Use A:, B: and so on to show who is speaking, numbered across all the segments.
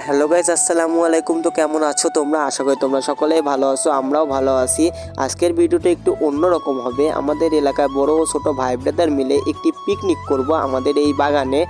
A: Hello guys, আসসালামু আলাইকুম। তো কেমন আছো তোমরা? আশা করি তোমরা সকলেই ভালো আছো, আমরাও ভালো আছি। আজকের ভিডিওটা একটু অন্যরকম হবে। আমাদের এলাকায় বড় ও ছোট ভাই ব্রাদার মিলে একটি পিকনিক করব আমাদের এই বাগানে।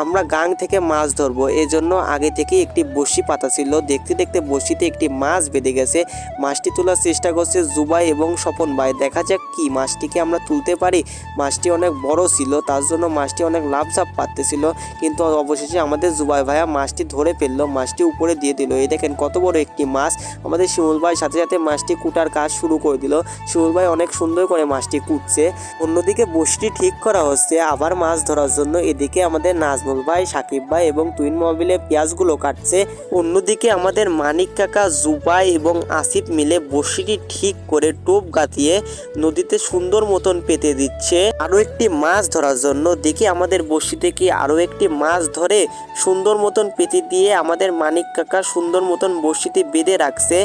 A: আমরা গাং থেকে মাছ ধরবো, এজন্য আগে থেকে একটি বড়শি পাতা ছিল। দেখতে দেখতে বড়শিতে একটি মাছ বেঁধে গেছে। মাছটি তোলার চেষ্টা করছে জুবাই এবং স্বপন ভাই। দেখা যাক কি মাছটিকে আমরা তুলতে পারি। মাছটি অনেক বড় ছিল, তার জন্য মাছটি অনেক লাফঝাপ পারতেছিল, কিন্তু অবশেষে আমাদের জুবাই ভাইয়া মাছটি ধরে ফেললো, মাছটি উপরে দিয়ে দিল। এই দেখেন কত বড় একটি মাছ। আমাদের শিমুল ভাই সাথে সাথে মাছটি কুটার কাজ শুরু করে দিল। শিমুল ভাই অনেক সুন্দর করে মাছটি কুটছে। অন্যদিকে বড়শিটি ঠিক করা হচ্ছে আবার মাছ ধরার জন্য। এদিকে আমাদের নাজমুল ভাই, সাকিব ভাই এবং তুইন মোবিলে পেঁয়াজগুলো কাটছে। অন্যদিকে আমাদের মানিক কাকা, জুবাই এবং আসিফ মিলে বড়শিটি ঠিক করে টোপ গাঁথিয়ে নদীতে সুন্দর মতন পেতে দিচ্ছে আরো একটি মাছ ধরার জন্য। দেখি আমাদের বড়শি থেকে আরো একটি মাছ ধরে সুন্দর মতন পেতে দিয়ে আমাদের মানিক কাকা সুন্দর মতন বড়শিতে বেঁধে রাখছে।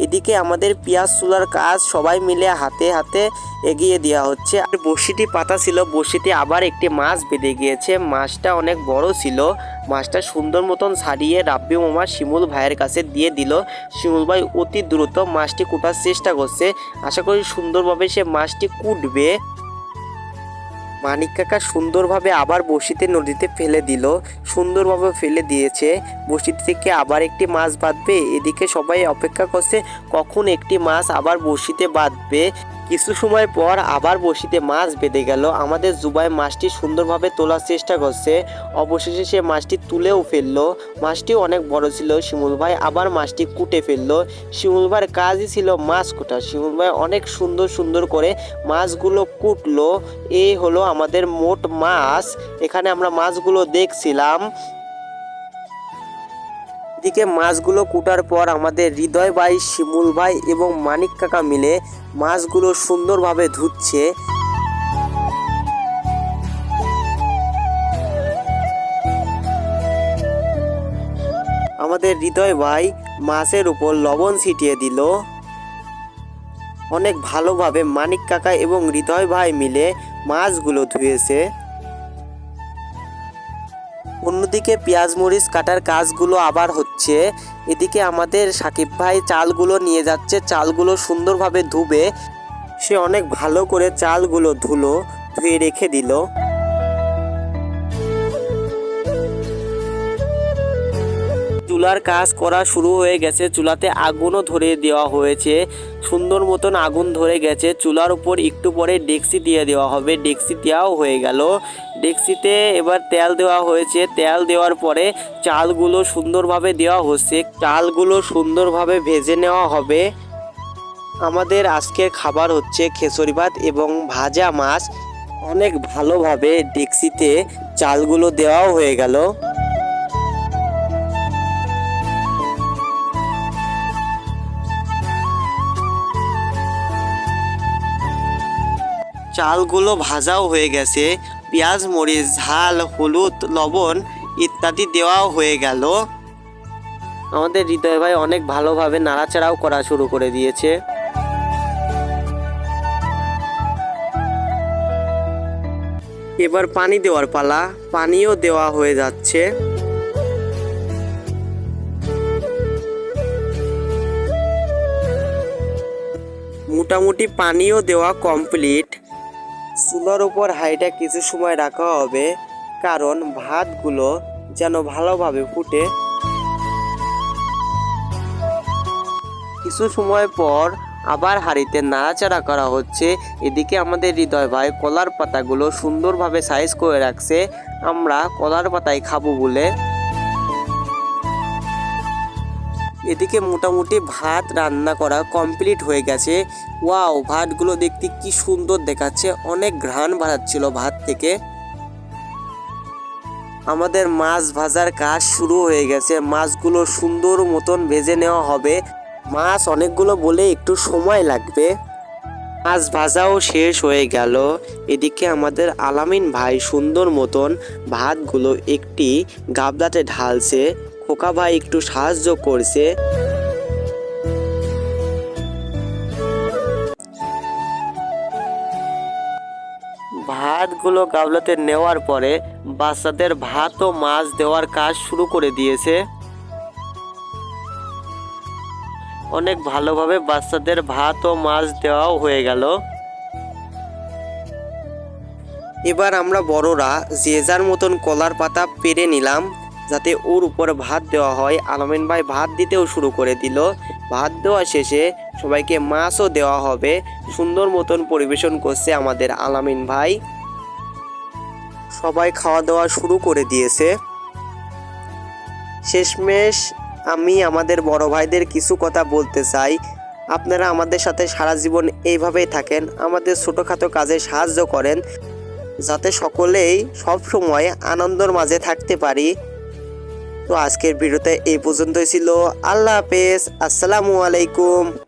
A: এদিকে আমাদের পেঁয়াজ চুলার কাজ সবাই মিলে হাতে হাতে এগিয়ে দেওয়া হচ্ছে। আর বড়শিটি পাতা ছিল, বড়শিতে আবার একটি মাছ বেঁধে গিয়েছে। মাছটা অনেক বড় ছিল। মাছটা সুন্দর মতন ছাড়িয়ে রাব্বি মামা শিমুল ভাইয়ের কাছে দিয়ে দিল। শিমুল ভাই অতি দ্রুত মাছটি কুটার চেষ্টা করছে। আশা করি সুন্দরভাবে সে মাছটি কুটবে। মানিক কাকা সুন্দরভাবে আবার বড়শিতে নদীতে ফেলে দিল, সুন্দরভাবে ফেলে দিয়েছে। বড়শি থেকে আবার একটি মাছ বাঁধবে। এদিকে সবাই অপেক্ষা করছে কখন একটি মাছ আবার বড়শিতে বাঁধবে। কিছু সময় পর আবার বড়শিতে মাছ বেঁধে গেল। আমাদের জুবাই মাছটি সুন্দরভাবে তোলার চেষ্টা করছে। অবশেষে সে মাছটি তুলেও ফেললো। মাছটিও অনেক বড় ছিল। শিমুল ভাই আবার মাছটি কুটে ফেললো। শিমুল ভাইয়ের কাজই ছিল মাছ কুটা। শিমুল ভাই অনেক সুন্দর সুন্দর করে মাছগুলো কুটলো। এই হলো আমাদের মোট মাছ। এখানে আমরা মাছগুলো দেখছিলাম। এদিকে মাছগুলো কুটার পর আমাদের হৃদয় ভাই, শিমুল ভাই এবং মানিক কাকা মিলে মাছগুলো সুন্দরভাবে ধুচ্ছে। আমাদের হৃদয় ভাই মাছের উপর লবণ ছিটিয়ে দিল। অনেক ভালোভাবে মানিক কাকা এবং হৃদয় ভাই মিলে মাছগুলো ধুয়েছে। অন্যদিকে পেঁয়াজ মরিচ কাটার কাজগুলো আবার হচ্ছে। এদিকে আমাদের সাকিব ভাই চালগুলো নিয়ে যাচ্ছে, চালগুলো সুন্দরভাবে ধুবে। সে অনেক ভালো করে চালগুলো ধুয়ে রেখে দিল। চুলার কাজ করা শুরু হয়ে গেছে। চুলাতে আগুনও ধরে দেওয়া হয়েছে, সুন্দর মতন আগুন ধরে গেছে। চুলার উপর একটু পরে ডেকচি দিয়ে দেওয়া হবে। ডেকচি দেওয়াও হয়ে গেল। ডেকচিতে এবার তেল দেওয়া হয়েছে। তেল দেওয়ার পরে চালগুলো সুন্দরভাবে দেওয়া হচ্ছে। চালগুলো সুন্দরভাবে ভেজে নেওয়া হবে। আমাদের আজকের খাবার হচ্ছে খিচুড়ি ভাত এবং ভাজা মাছ। অনেক ভালোভাবে ডেকচিতে চালগুলো দেওয়াও হয়ে গেল। চালগুলো ভাজাও হয়ে গেছে। পেঁয়াজ মরিচ ঝাল হলুদ লবণ ইত্যাদি দেওয়াও হয়ে গেল। আমাদের হৃদয় ভাই অনেক ভালোভাবে নাড়াচাড়াও করা শুরু করে দিয়েছে। এবার পানি দেওয়ার পালা। পানিও দেওয়া হয়ে যাচ্ছে। মোটামুটি পানিও দেওয়া কমপ্লিট। চুলার উপর হাঁড়িটা কিছু সময় রাখা হবে, কারণ ভাতগুলো যেন ভালোভাবে ফুটে। কিছু সময় পর আবার হাঁড়িতে নাড়াচাড়া করা হচ্ছে। এদিকে আমাদের হৃদয় ভাই কলার পাতাগুলো সুন্দরভাবে সাইজ করে রাখছে, আমরা কলার পাতায় খাবো বলে। এদিকে মোটামুটি ভাত রান্না করা কমপ্লিট হয়ে গেছে। ওয়াও, ভাতগুলো দেখতে কি সুন্দর দেখাচ্ছে, অনেক ঘ্রাণ বাড়াচ্ছিল ভাত থেকে। আমাদের মাছ ভাজার কাজ শুরু হয়ে গেছে। মাছগুলো সুন্দর মতন ভেজে নেওয়া হবে। মাছ অনেকগুলো বলে একটু সময় লাগবে। মাছ ভাজাও শেষ হয়ে গেল। এদিকে আমাদের আলামিন ভাই সুন্দর মতন ভাতগুলো একটি গাবলাতে ঢালছে। খোকা ভাই একটু সাহায্য করছে। ভাতগুলো গাবলাতে নেওয়ার পরে বাচ্চাদের ভাত ও মাছ দেওয়ার কাজ শুরু করে দিয়েছে। অনেক ভালোভাবে বাচ্চাদের ভাত ও মাছ দেওয়াও হয়ে গেল। এবার আমরা বড়রা যে যার মতন কলার পাতা পেরে নিলাম যাতে ওর উপরে ভাত দেওয়া হয়। আলামিন ভাই ভাত দিতেও শুরু করে দিল। ভাত দেওয়া শেষে সবাইকে মাছও দেওয়া হবে। সুন্দর মতন পরিবেশন করছে আমাদের আলামিন ভাই। সবাই খাওয়া দাওয়া শুরু করে দিয়েছে। শেষমেশ আমি আমাদের বড় ভাইদের কিছু কথা বলতে চাই। আপনারা আমাদের সাথে সারা জীবন এইভাবেই থাকেন, আমাদের ছোটোখাটো কাজে সাহায্য করেন যাতে সকলেই সব সময় আনন্দের মাঝে থাকতে পারি। তো আজকের ভিডিওতে এই পর্যন্তই ছিল। আল্লাহ হাফেজ, আসসালামু আলাইকুম।